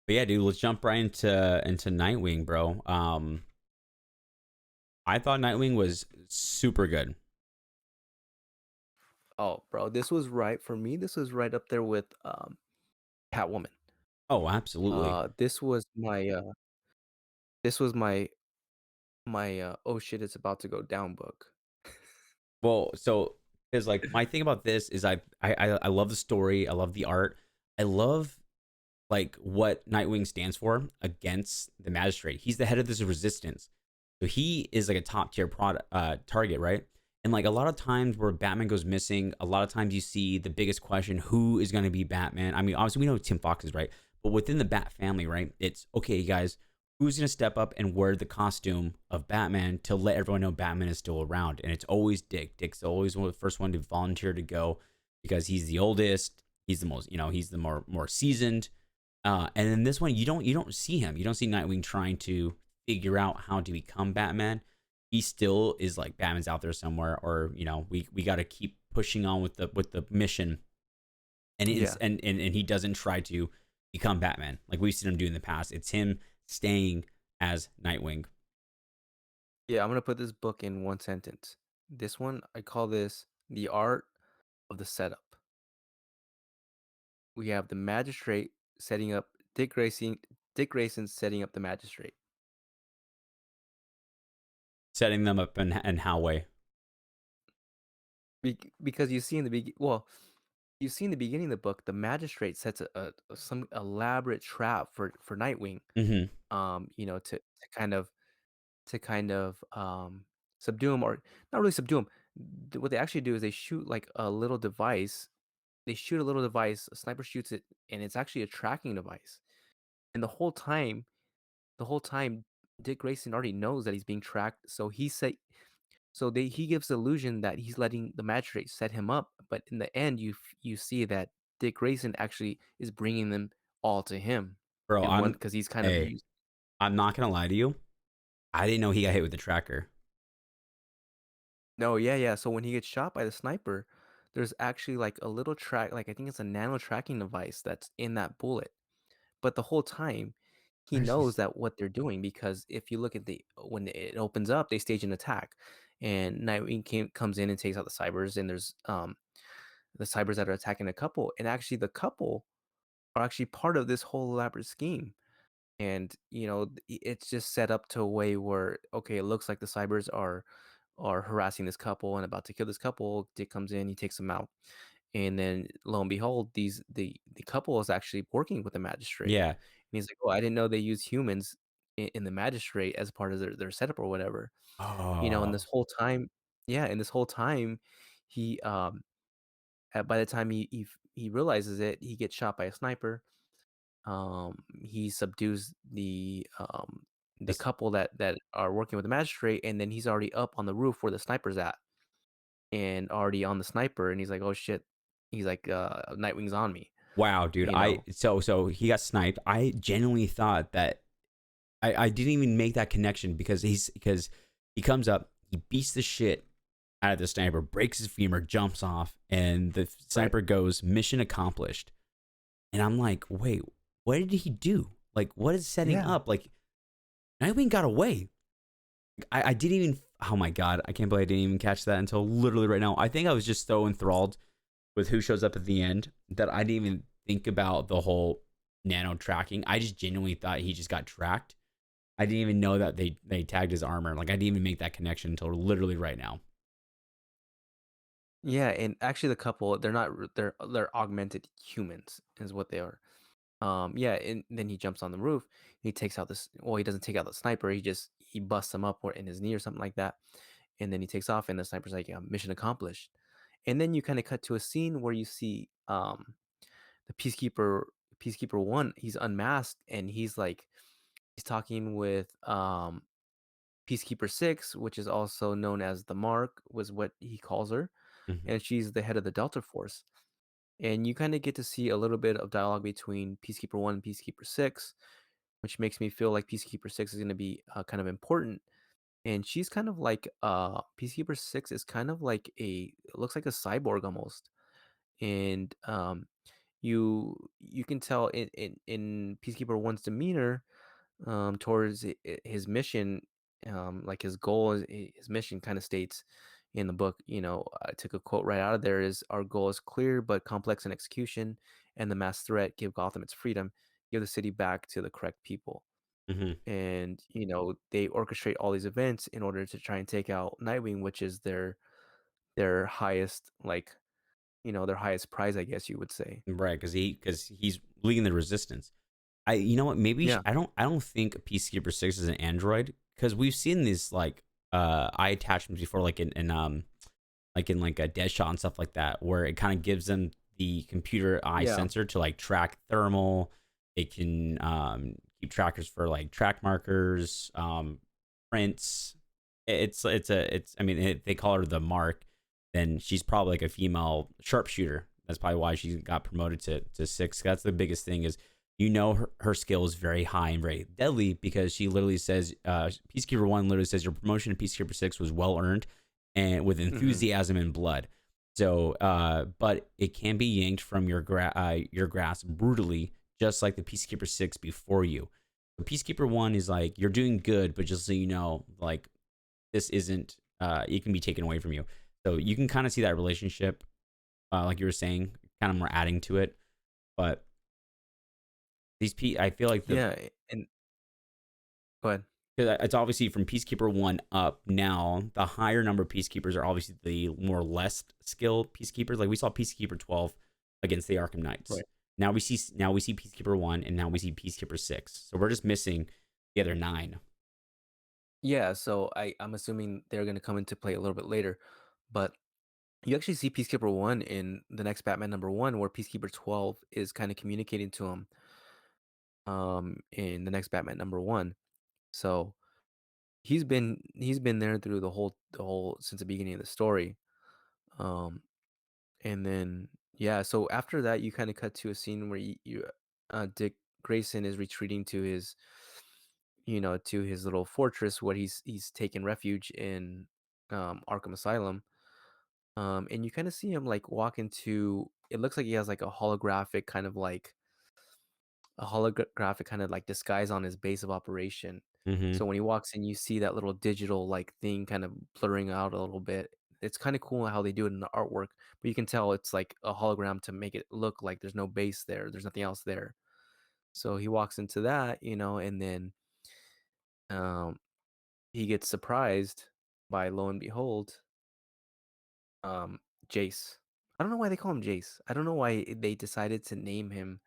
but yeah, dude, let's jump right into Nightwing, bro. I thought Nightwing was super good. Oh, bro, this was right for me. This was right up there with Catwoman. Oh, absolutely. This was my oh shit, it's about to go down book. Well, so because like my thing about this is I love the story. I love the art. I love like what Nightwing stands for against the magistrate. He's the head of this resistance. So he is like a top tier product target, right? And like a lot of times where Batman goes missing, a lot of times you see the biggest question, who is going to be Batman? I mean, obviously we know Tim Fox is right, but within the Bat family, right? It's okay, guys, who's going to step up and wear the costume of Batman to let everyone know Batman is still around? And it's always Dick. Dick's always the first one to volunteer to go because he's the oldest. He's the most, he's the more seasoned. And in this one, you don't see him. You don't see Nightwing trying to figure out how to become Batman. He still is like Batman's out there somewhere, or we got to keep pushing on with the mission. And Yeah. and he doesn't try to become Batman like we've seen him do in the past. It's him staying as Nightwing. Yeah, I'm gonna put this book in one sentence. This one, I call this the art of the setup. We have the magistrate setting up Dick Grayson setting up the magistrate. Setting them up in how way? Because you see in the you see in the beginning of the book, the magistrate sets some elaborate trap for Nightwing, Mm-hmm. to kind of subdue him, or not really subdue him. What they actually do is they shoot like a little device. They shoot a little device. A sniper shoots it, and it's actually a tracking device. And the whole time, Dick Grayson already knows that he's being tracked. He gives the illusion that he's letting the magistrate set him up, but in the end, you see that Dick Grayson actually is bringing them all to him, Bro, and one I'm because he's kind of hey, used. I'm not gonna lie to you. I didn't know he got hit with the tracker. No, yeah, yeah. So when he gets shot by the sniper, there's actually like a little track, like I think it's a nano tracking device that's in that bullet. But the whole time, he Where's knows this? that what they're doing, because if you look at the when it opens up, they stage an attack, and comes in and takes out the cybers, and there's the cybers that are attacking a couple, and actually the couple are actually part of this whole elaborate scheme. And it's just set up to a way where, okay, it looks like the cybers are harassing this couple and about to kill this couple. Dick comes in, he takes them out, and then lo and behold, the couple is actually working with the magistrate. Yeah. And he's like, oh, I didn't know they use humans in the magistrate as part of their setup or whatever. And Oh, this whole time, yeah, and this whole time, he by the time he realizes it, he gets shot by a sniper. He subdues the that's couple that are working with the magistrate, and then he's already up on the roof where the sniper's at, and already on the sniper, and he's like, oh shit. He's like, Nightwing's on me, wow, dude. you I know. so he got sniped. I genuinely thought that I didn't even make that connection because he comes up, he beats the shit out of the sniper, breaks his femur, jumps off, and the Right. sniper goes mission accomplished. And I'm like, wait, what did he do? Like, what is setting Yeah. up? Like, Nightwing got away. I didn't even. Oh my god, I can't believe I didn't even catch that until literally right now. I think I was just so enthralled with who shows up at the end that I didn't even think about the whole nano tracking. I just genuinely thought he just got tracked. I didn't even know that they tagged his armor. Like I didn't even make that connection until literally right now. Yeah, and actually the couple, they're not they're augmented humans is what they are. Yeah, and then he jumps on the roof. He takes out this. Well, he doesn't take out the sniper. He busts him up or in his knee or something like that, and then he takes off. And the sniper's like, yeah, mission accomplished. And then you kind of cut to a scene where you see the Peacekeeper One. He's unmasked, and he's talking with Peacekeeper Six, which is also known as the Mark, was what he calls her, Hmm. and she's the head of the Delta Force. And you kind of get to see a little bit of dialogue between Peacekeeper One and Peacekeeper Six, which makes me feel like Peacekeeper Six is going to be kind of important. And she's kind of like Peacekeeper Six is kind of like it looks like a cyborg almost. And you can tell in Peacekeeper One's demeanor towards his mission, like his goal, his mission kind of states in the book. I took a quote right out of there: "Is our goal is clear but complex in execution, and the mass threat: give Gotham its freedom, give the city back to the correct people." Hmm. And they orchestrate all these events in order to try and take out Nightwing, which is their highest, like, their highest prize, I guess you would say. Right, because he's leading the resistance. You know what? Maybe Yeah. I don't think Peacekeeper Six is an android because we've seen these like eye attachments before, like in like in like a Deadshot and stuff like that, where it kind of gives them the computer eye Yeah. sensor to like track thermal. It can keep trackers for like track markers, prints. It's I mean they call her the Mark. Then she's probably like a female sharpshooter. That's probably why she got promoted to six. That's the biggest thing is her skill is very high and very deadly because she literally says Peacekeeper 1 literally says your promotion to Peacekeeper 6 was well earned and with Hmm. enthusiasm and blood. So, but it can be yanked from your grasp brutally, just like the Peacekeeper 6 before you. The Peacekeeper 1 is like you're doing good, but just so you know, like this isn't it can be taken away from you. So you can kind of see that relationship, like you were saying, kind of more adding to it. But I feel like the Yeah. And go ahead. because it's obviously from Peacekeeper 1 up now, the higher number of Peacekeepers are obviously the more less skilled Peacekeepers. Like we saw Peacekeeper 12 against the Arkham Knights. Right. Now we see Peacekeeper 1 and now we see Peacekeeper 6. So we're just missing the other 9. Yeah. So I'm assuming they're gonna come into play a little bit later, but you actually see Peacekeeper 1 in the next Batman #1, where Peacekeeper 12 is kind of communicating to him in the next Batman #1. So he's been there through the whole since the beginning of the story. Um and then yeah, so after that you kind of cut to a scene where Dick Grayson is retreating to his little fortress where he's taken refuge in Arkham Asylum. And you kind of see him like walk into, it looks like he has like a holographic kind of like disguise on his base of operation. Mm-hmm. So when he walks in, you see that little digital like thing kind of blurring out a little bit. It's kind of cool how they do it in the artwork, but you can tell it's like a hologram to make it look like there's no base there, there's nothing else there. So he walks into that, and then um, he gets surprised by, lo and behold, um, Jace. I don't know why they call him Jace. I don't know why they decided to name him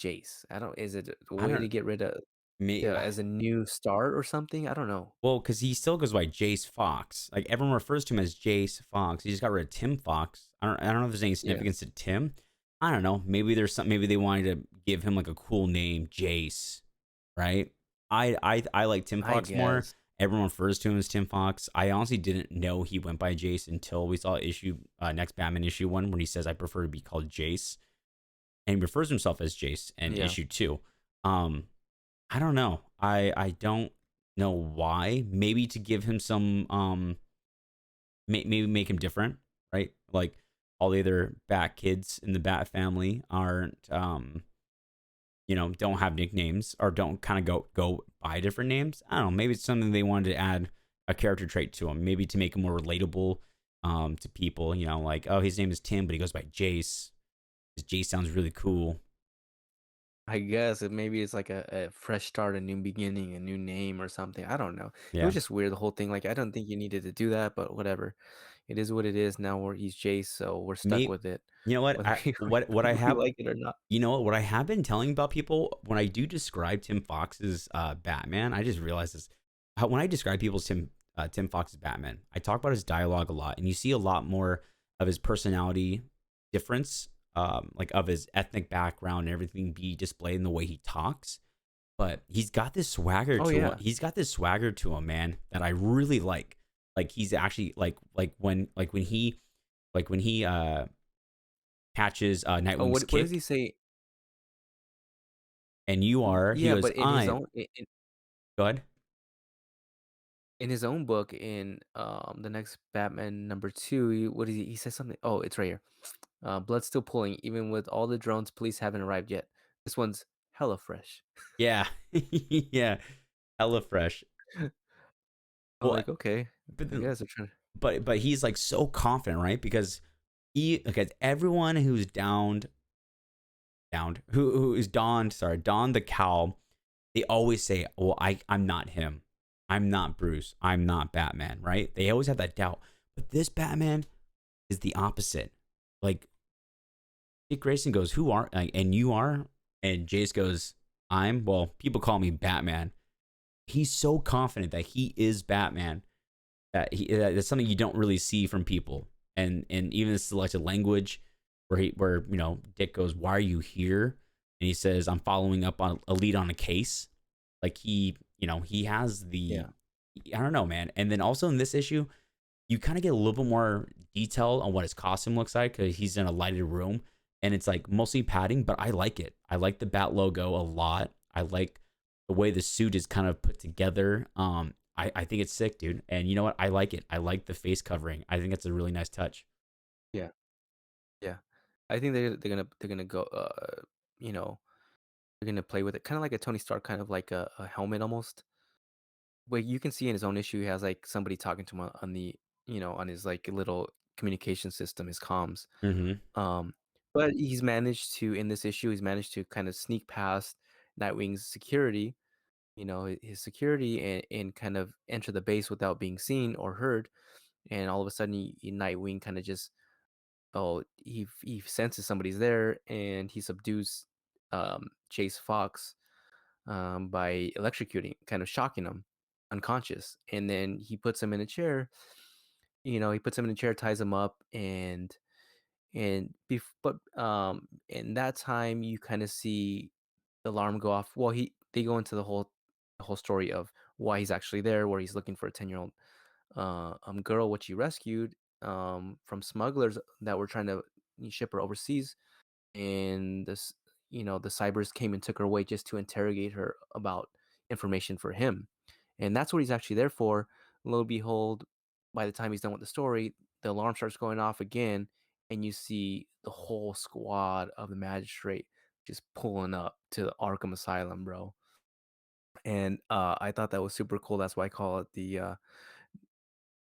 Jace. I don't. Is it a I way to don't get rid of, me. yeah, as a new start or something? I don't know. Well, because he still goes by Jace Fox. Like everyone refers to him as Jace Fox. He just got rid of Tim Fox. I don't know if there's any Yeah, significance to Tim. I don't know. Maybe there's some. Maybe they wanted to give him like a cool name, Jace. Right? I like Tim I Fox more. guess. Everyone refers to him as Tim Fox. I honestly didn't know he went by Jace until we saw next Batman issue 1 when he says I prefer to be called Jace, and he refers to himself as Jace in Yeah, issue 2. Um, I don't know. I don't know why. Maybe to give him some maybe make him different, right? Like all the other Bat kids in the Bat family aren't don't have nicknames or don't kind of go by different names. I don't know. Maybe it's something they wanted to add a character trait to him, maybe to make him more relatable to people. Like oh his name is Tim, but he goes by Jace. His Jace sounds really cool. I guess maybe it's like a fresh start, a new beginning, a new name or something. I don't know. It Yeah. was just weird, the whole thing. Like I don't think you needed to do that, but whatever. It is what it is. Now he's Jace, so we're stuck Me. with it, You know what? whether I what I we have like it or not. You know what I have been telling about people when I do describe Tim Fox's Batman, I just realized this. When I describe people's Tim Fox's Batman, I talk about his dialogue a lot, and you see a lot more of his personality difference, like of his ethnic background and everything be displayed in the way he talks. But he's got this swagger Oh to him. yeah. He's got this swagger to him, man, that I really like. Like he's actually like when he catches Oh, Nightwing's what does he kick, say? and you are, he Yeah, goes, but in his I'm. own Go ahead. in his own book, in the next Batman #2, what is he says something. Oh, it's right here. Blood's still pulling even with all the drones. Police haven't arrived yet. This one's hella fresh. Yeah. Yeah. Hella fresh. I'm Well, like, okay, but I guess they're trying to. but he's like so confident, right? Because everyone who's who is donned the cowl, they always say, "Well, I'm not him. I'm not Bruce. I'm not Batman." Right? They always have that doubt. But this Batman is the opposite. Like Dick Grayson goes, "Who are and you are?" And Jace goes, Well, people call me Batman. He's so confident that he is Batman. that's something you don't really see from people. And even the selected language where Dick goes, "Why are you here?" And he says, "I'm following up on a lead on a case." Like he has the, Yeah. I don't know, man. And then also in this issue, you kind of get a little bit more detail on what his costume looks like because he's in a lighted room and it's like mostly padding, but I like it. I like the bat logo a lot. I like the way the suit is kind of put together. I think it's sick, dude. And you know what? I like it. I like the face covering. I think it's a really nice touch. Yeah. Yeah. I think they're gonna go you know, they're gonna play with it kind of like a Tony Stark, kind of like a helmet almost. Where you can see in his own issue, he has like somebody talking to him on the on his like little communication system, his comms. Mm-hmm. Um, but he's managed to in this issue, he's managed to kind of sneak past Nightwing's security, his security, and kind of enter the base without being seen or heard. And all of a sudden, Nightwing kind of just he senses somebody's there, and he subdues Chase Fox by electrocuting, kind of shocking him unconscious. And then he puts him in a chair. He puts him in a chair, ties him up, but in that time you kind of see the alarm go off. Well, they go into the whole story of why he's actually there, where he's looking for a 10-year-old girl which he rescued from smugglers that were trying to ship her overseas. And the cybers came and took her away just to interrogate her about information for him. And that's what he's actually there for. Lo and behold, by the time he's done with the story, the alarm starts going off again, and you see the whole squad of the magistrate just pulling up to the Arkham Asylum, bro. And I thought that was super cool. That's why I call it the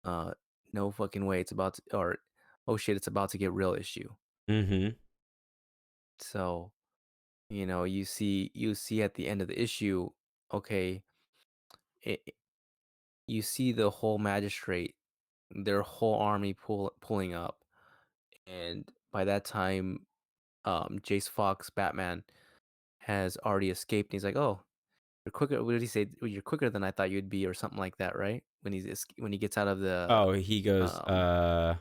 uh no fucking way it's about to, or oh shit, it's about to get real issue. Mm-hmm. So you see at the end of the issue, okay, it, you see the whole magistrate, their whole army pulling up. And by that time, Jace Fox, Batman, has already escaped. And he's like, "Oh, you're quicker." What did he say? "Well, you're quicker than I thought you'd be," or something like that, right? When he gets out of the Oh, he goes, um,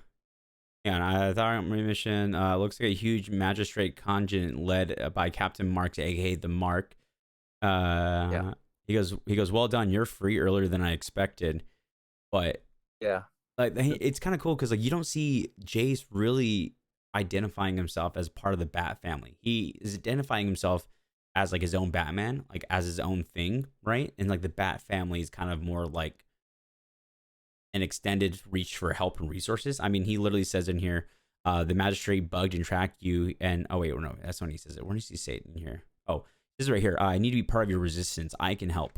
yeah, and I thought mission looks like a huge magistrate contingent led by Captain Marks, aka the Mark. yeah, Uh, he goes, "Well done, you're free earlier than I expected." But yeah, like, it's kind of cool because like you don't see Jace really identifying himself as part of the Bat family. He is identifying himself as like his own Batman, like as his own thing, right? And like the Bat family is kind of more like an extended reach for help and resources. I mean, he literally says in here, the magistrate bugged and tracked you. And oh, wait, no, that's when he says it. Where does he say it in here? Oh, this is right here. I need to be part of your resistance. I can help.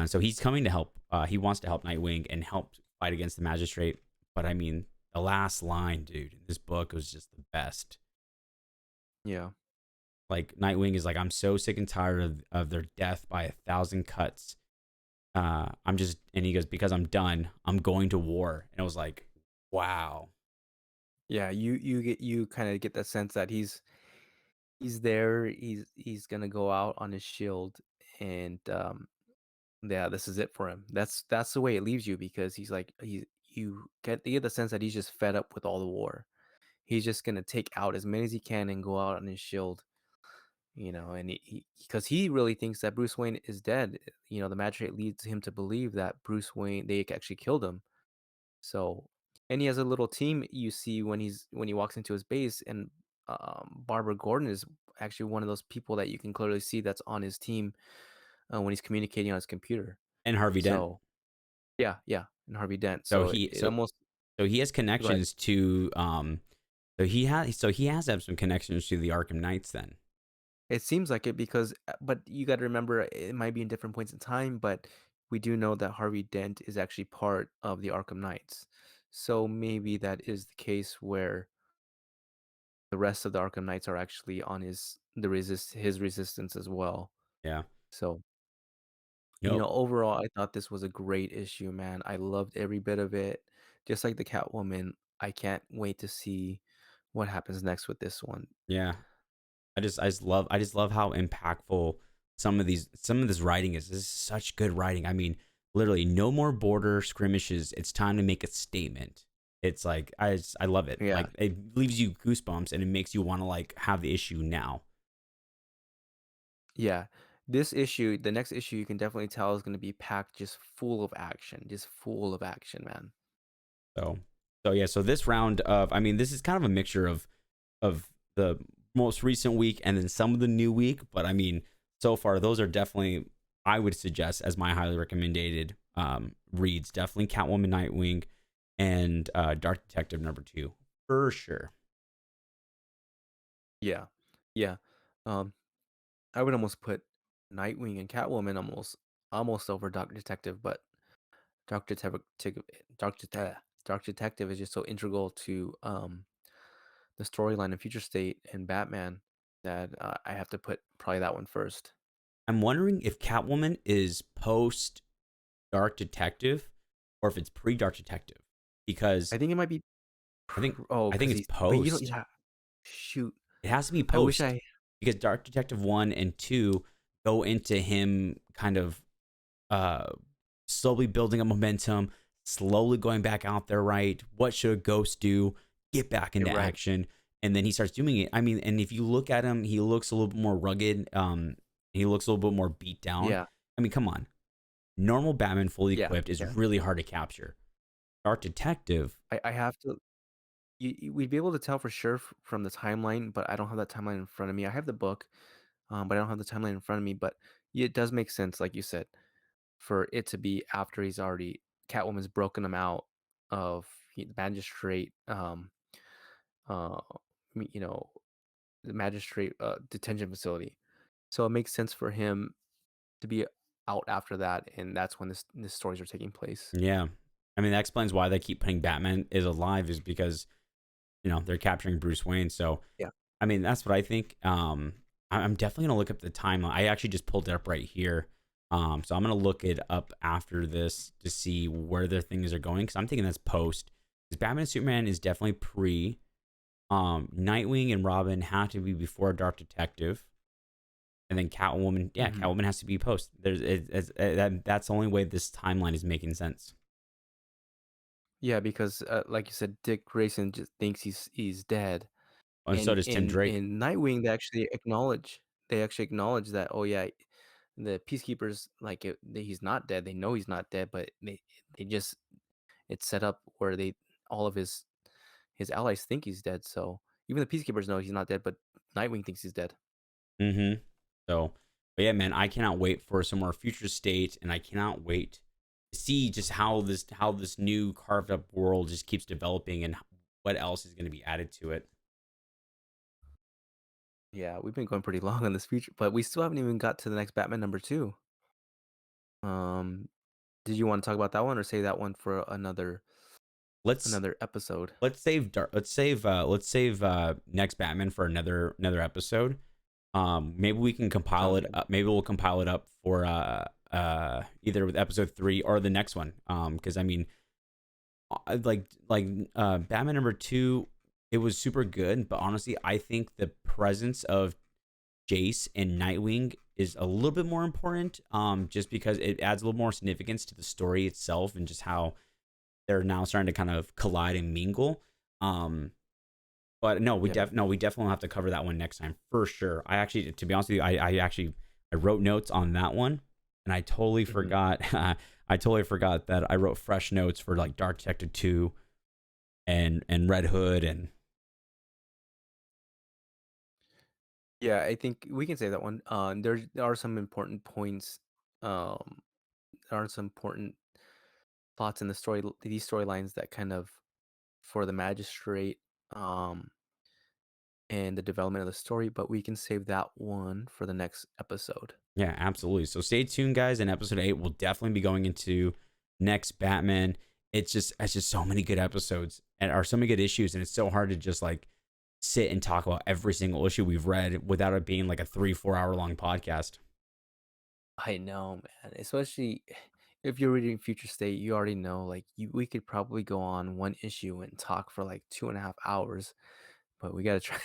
So he's coming to help. He wants to help Nightwing and help fight against the magistrate. But I mean, the last line, dude, in this book was just the best. yeah, Like, Nightwing is like, "I'm so sick and tired of their death by 1,000 cuts. I'm just," and he goes, "Because I'm done. I'm going to war." And it was like, wow. yeah. You kind of get that sense that he's there. He's gonna go out on his shield, and yeah, this is it for him. That's the way it leaves you, because he's like you get the sense that he's just fed up with all the war. He's just gonna take out as many as he can and go out on his shield, and because he really thinks that Bruce Wayne is dead. The magistrate leads him to believe that Bruce Wayne, they actually killed him. So, and he has a little team you see when he walks into his base, and Barbara Gordon is actually one of those people that you can clearly see that's on his team when he's communicating on his computer. And Harvey Dent. So yeah, yeah, and Harvey Dent. So So it, he it so almost so he has go ahead. connections to he has to have some connections to the Arkham Knights then. It seems like it because, but you got to remember, it might be in different points in time, but we do know that Harvey Dent is actually part of the Arkham Knights. So maybe that is the case where the rest of the Arkham Knights are actually on his resistance as well. Yeah. So Yep. overall, I thought this was a great issue, man. I loved every bit of it. Just like the Catwoman, I can't wait to see what happens next with this one. Yeah. I just love how impactful some of this writing is. This is such good writing. I mean, literally no more border skirmishes. It's time to make a statement. It's like I love it. Yeah. Like it leaves you goosebumps and it makes you want to like have the issue now. Yeah. This issue, the next issue, you can definitely tell is going to be packed just full of action, just full of action, man. So so yeah, so this round of, I mean, this is kind of a mixture of the most recent week and then some of the new week, but I mean, so far those are definitely, I would suggest as my highly recommended reads. Definitely Catwoman, Nightwing, and Dark Detective #2 for sure. Yeah. Yeah. Um, I would almost put Nightwing and Catwoman almost over Doctor Detective, but Doctor Detective Doctor Detective is just so integral to the storyline of Future State and Batman that I have to put probably that one first. I'm wondering if Catwoman is post Dark Detective or if it's pre Dark Detective, because I think it might be I think oh, I think because it's he's but you know, post. yeah, shoot. It has to be I wish post I because Dark Detective 1 and 2 go into him kind of uh slowly building up momentum, slowly going back out there, right? What should a ghost do? Get back You're into right. action. And then he starts doing it. I mean, and if you look at him, he looks a little bit more rugged. He looks a little bit more beat down. Yeah. I mean, come on. Normal Batman fully Yeah. equipped is Yeah. really hard to capture. Dark Detective, I have to we'd be able to tell for sure from the timeline, but I don't have that timeline in front of me. I have the book, but I don't have the timeline in front of me. But it does make sense, like you said, for it to be after he's already Catwoman's broken him out of the magistrate, uh, you know, the magistrate detention facility. So it makes sense for him to be out after that, and that's when this stories are taking place. yeah. I mean, that explains why they keep putting Batman is alive, is because, they're capturing Bruce Wayne. So, Yeah. I mean, that's what I think. I'm definitely gonna look up the timeline. I actually just pulled it up right here. So I'm gonna look it up after this to see where their things are going. Because I'm thinking that's post. Because Batman and Superman is definitely pre. Nightwing and Robin have to be before Dark Detective, and then Catwoman. Yeah, Hmm. Catwoman has to be post. That's the only way this timeline is making sense. Yeah, because like you said, Dick Grayson just thinks he's dead, And so and does Tim Drake. in Nightwing they actually acknowledge that, oh yeah, the peacekeepers he's not dead. They know he's not dead, but they just it's set up where they all of his allies think he's dead. So even the peacekeepers know he's not dead, but Nightwing thinks he's dead. Mm-hmm. So, but yeah, man, I cannot wait for some more future state, and I cannot wait to see just how this new carved up world just keeps developing and what else is going to be added to it. Yeah, we've been going pretty long on this future, but we still haven't even got to the next Batman #2. Um, did you want to talk about that one or say that one for Let's another episode? let's save next Batman for another episode. Maybe we can compile Sounds it good. up. Maybe we'll compile it up for either with episode 3 or the next one. Because I mean, Batman #2, it was super good, but honestly, I think the presence of Jace and Nightwing is a little bit more important. Just because it adds a little more significance to the story itself and just how they're now starting to kind of collide and mingle. Um, but no, Yeah. we definitely have to cover that one next time for sure. I actually, to be honest with you, I wrote notes on that one, and I totally Hmm. forgot. I totally forgot that I wrote fresh notes for like Dark Detective 2 and Red Hood and Yeah, I think we can say that one. There are some important points. There are some important plots in these storylines that kind of for the magistrate, um, and the development of the story. But we can save that one for the next episode. yeah, absolutely. So stay tuned, guys. In episode 8, we'll definitely be going into next Batman. It's just so many good episodes and are so many good issues, and it's so hard to just like sit and talk about every single issue we've read without it being like a 3-4 hour long podcast. I know, man. Especially if you're reading Future State, you already know. We could probably go on one issue and talk for like 2.5 hours, but we gotta try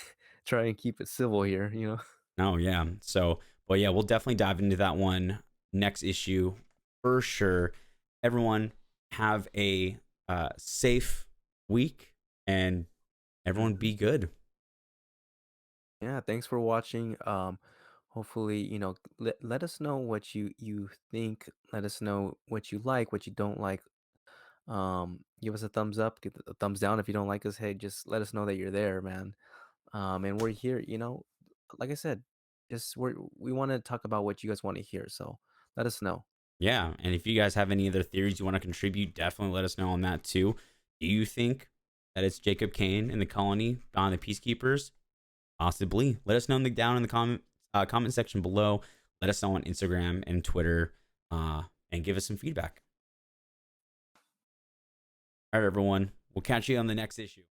try and keep it civil here. Oh yeah. So, but yeah, we'll definitely dive into that one next issue for sure. Everyone have a safe week, and everyone Mhm. be good. Yeah, thanks for watching. Hopefully, let us know what you think. Let us know what you like, what you don't like. Give us a thumbs up, give a thumbs down if you don't like us. Hey, just let us know that you're there, man. And we're here, like I said, we want to talk about what you guys want to hear. So let us know. Yeah, and if you guys have any other theories you want to contribute, definitely let us know on that too. Do you think that it's Jacob Kane in the colony on the Peacekeepers? Possibly. Let us know down in the comment section below. Let us know on Instagram and Twitter, and give us some feedback. All right, everyone. We'll catch you on the next issue.